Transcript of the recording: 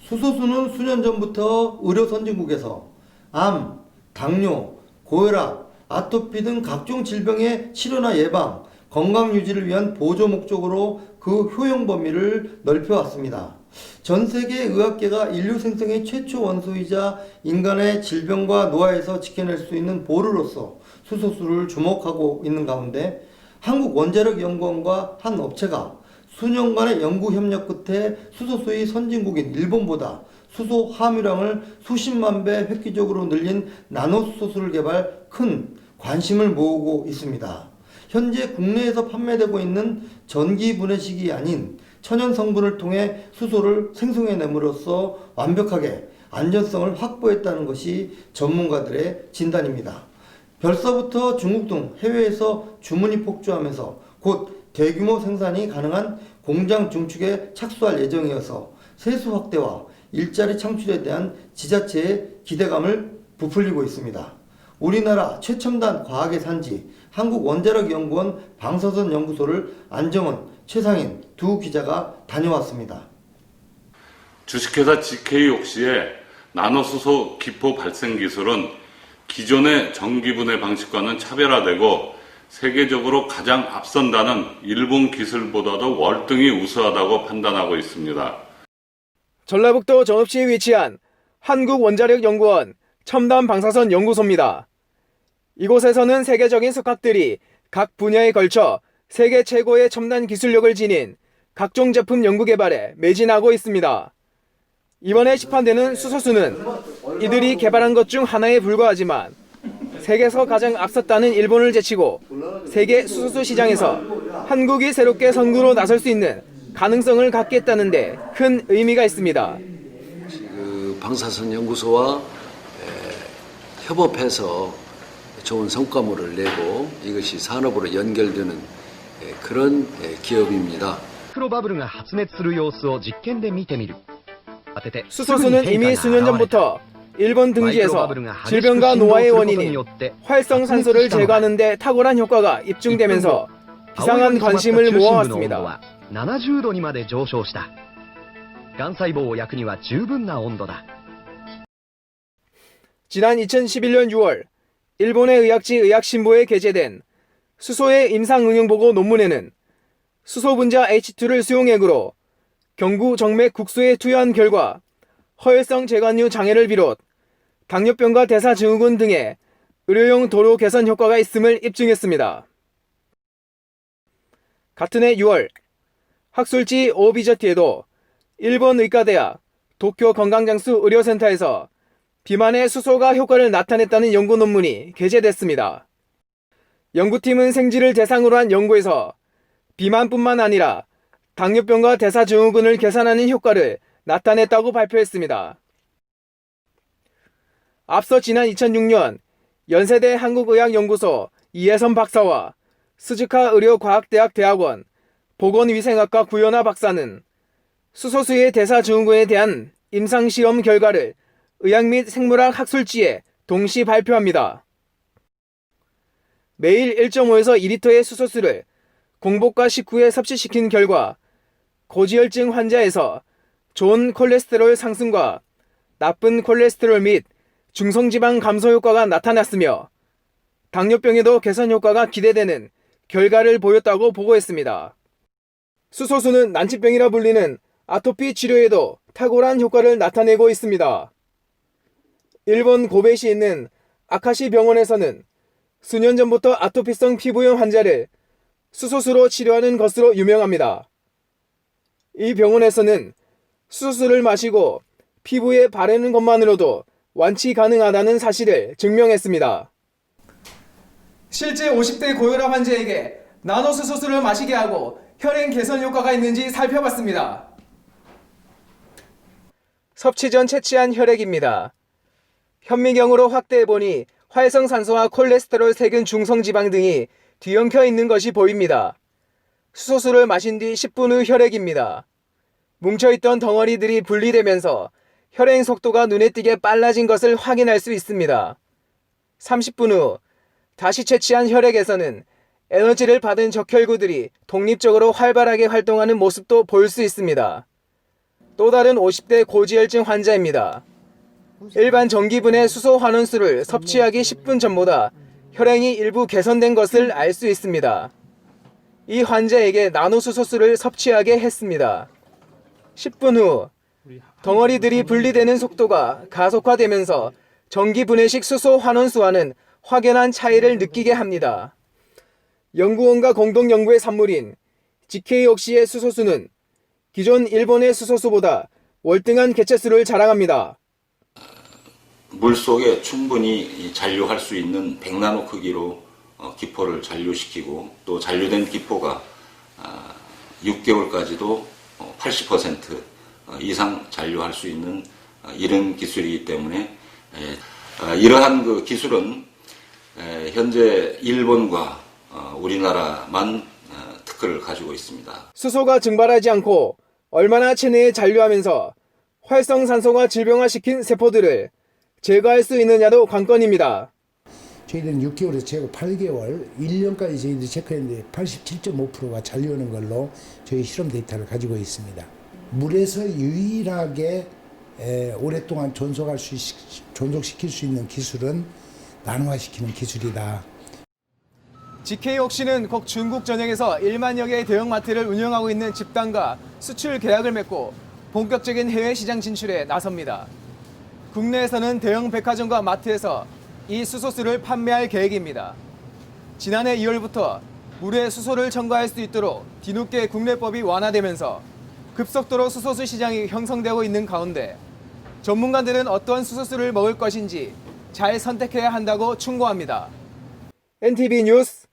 수소수는 수년 전부터 의료 선진국에서 암, 당뇨, 고혈압, 아토피 등 각종 질병의 치료나 예방, 건강 유지를 위한 보조 목적으로 그 효용 범위를 넓혀왔습니다. 전 세계 의학계가 인류 생성의 최초 원소이자 인간의 질병과 노화에서 지켜낼 수 있는 보루로서 수소수를 주목하고 있는 가운데 한국원자력연구원과 한 업체가 수년간의 연구 협력 끝에 수소수의 선진국인 일본보다 수소 함유량을 수십만 배 획기적으로 늘린 나노수소수를 개발 큰 관심을 모으고 있습니다. 현재 국내에서 판매되고 있는 전기 분해식이 아닌 천연 성분을 통해 수소를 생성해냄으로써 완벽하게 안전성을 확보했다는 것이 전문가들의 진단입니다. 벌써부터 중국 등 해외에서 주문이 폭주하면서 곧 대규모 생산이 가능한 공장 증축에 착수할 예정이어서 세수 확대와 일자리 창출에 대한 지자체의 기대감을 부풀리고 있습니다. 우리나라 최첨단 과학의 산지 한국원자력연구원 방사선 연구소를 안정원, 최상인 두 기자가 다녀왔습니다. 주식회사 GK옥시의 나노수소 기포 발생 기술은 기존의 전기분해 방식과는 차별화되고 세계적으로 가장 앞선다는 일본 기술보다도 월등히 우수하다고 판단하고 있습니다. 전라북도 전읍시에 위치한 한국원자력연구원 첨단방사선 연구소입니다. 이곳에서는 세계적인 석학들이 각 분야에 걸쳐 세계 최고의 첨단 기술력을 지닌 각종 제품 연구 개발에 매진하고 있습니다. 이번에 시판되는 수소수는 이들이 개발한 것 중 하나에 불과하지만 세계에서 가장 앞섰다는 일본을 제치고 세계 수소수 시장에서 한국이 새롭게 선구로 나설 수 있는 가능성을 갖겠다는 데 큰 의미가 있습니다. 방사선 연구소와 협업해서 좋은 성과물을 내고 이것이 산업으로 연결되는 그런 기업입니다. 수소수는 이미 수년 전부터 일본 등지에서 질병과 노화의 원인인 활성산소를 제거하는 데 탁월한 효과가 입증되면서 비상한 관심을 모아왔습니다. 70度にまで上昇した。がん細胞を焼くには十分な温度だ。 지난 2011년 6월 일본의 의학지 의학신보에 게재된 수소의 임상응용보고 논문에는 수소 분자 H2를 수용액으로 경구 정맥 국소에 투여한 결과 허혈성 제관류 장애를 비롯 당뇨병과 대사증후군 등의 의료용 도로 개선 효과가 있음을 입증했습니다. 같은 해 6월 학술지 오비저티에도 일본 의과대학 도쿄 건강장수 의료센터에서 비만에 수소가 효과를 나타냈다는 연구 논문이 게재됐습니다. 연구팀은 생쥐를 대상으로 한 연구에서 비만뿐만 아니라 당뇨병과 대사증후군을 개선하는 효과를 나타냈다고 발표했습니다. 앞서 지난 2006년 연세대 한국의학연구소 이혜선 박사와 스즈카 의료과학대학 대학원 보건위생학과 구현아 박사는 수소수의 대사증후군에 대한 임상실험 결과를 의학 및 생물학 학술지에 동시 발표합니다. 매일 1.5에서 2리터의 수소수를 공복과 식후에 섭취시킨 결과 고지혈증 환자에서 좋은 콜레스테롤 상승과 나쁜 콜레스테롤 및 중성지방 감소 효과가 나타났으며 당뇨병에도 개선 효과가 기대되는 결과를 보였다고 보고했습니다. 수소수는 난치병이라 불리는 아토피 치료에도 탁월한 효과를 나타내고 있습니다. 일본 고베시에 있는 아카시 병원에서는 수년 전부터 아토피성 피부염 환자를 수소수로 치료하는 것으로 유명합니다. 이 병원에서는 수소수를 마시고 피부에 바르는 것만으로도 완치 가능하다는 사실을 증명했습니다. 실제 50대 고혈압 환자에게 나노수소수를 마시게 하고 혈행 개선 효과가 있는지 살펴봤습니다. 섭취 전 채취한 혈액입니다. 현미경으로 확대해보니 활성산소와 콜레스테롤 세균 중성지방 등이 뒤엉켜 있는 것이 보입니다. 수소수를 마신 뒤 10분 후 혈액입니다. 뭉쳐있던 덩어리들이 분리되면서 혈행 속도가 눈에 띄게 빨라진 것을 확인할 수 있습니다. 30분 후 다시 채취한 혈액에서는 에너지를 받은 적혈구들이 독립적으로 활발하게 활동하는 모습도 볼 수 있습니다. 또 다른 50대 고지혈증 환자입니다. 일반 전기분해 수소 환원수를 섭취하기 10분 전보다 혈행이 일부 개선된 것을 알 수 있습니다. 이 환자에게 나노수소수를 섭취하게 했습니다. 10분 후 덩어리들이 분리되는 속도가 가속화되면서 전기분해식 수소 환원수와는 확연한 차이를 느끼게 합니다. 연구원과 공동 연구의 산물인 GK옥시의 수소수는 기존 일본의 수소수보다 월등한 개체수를 자랑합니다. 물속에 충분히 잔류할 수 있는 100나노 크기로 기포를 잔류시키고 또 잔류된 기포가 6개월까지도 80% 이상 잔류할 수 있는 이런 기술이기 때문에 이러한 그 기술은 현재 일본과 우리나라만 특허를 가지고 있습니다. 수소가 증발하지 않고 얼마나 체내에 잔류하면서 활성산소가 질병화시킨 세포들을 제거할 수 있느냐도 관건입니다. 저희들은 6개월에서 제거 8개월, 1년까지 저희들이 체크했는데 87.5%가 잔류하는 걸로 저희 실험 데이터를 가지고 있습니다. 물에서 유일하게 오랫동안 존속시킬 수 있는 기술은 나노화시키는 기술이다. GK옥시는 곧 중국 전역에서 1만여 개의 대형마트를 운영하고 있는 집단과 수출 계약을 맺고 본격적인 해외 시장 진출에 나섭니다. 국내에서는 대형 백화점과 마트에서 이 수소수를 판매할 계획입니다. 지난해 2월부터 물에 수소를 첨가할 수 있도록 뒤늦게 국내법이 완화되면서 급속도로 수소수 시장이 형성되고 있는 가운데 전문가들은 어떤 수소수를 먹을 것인지 잘 선택해야 한다고 충고합니다. NTV 뉴스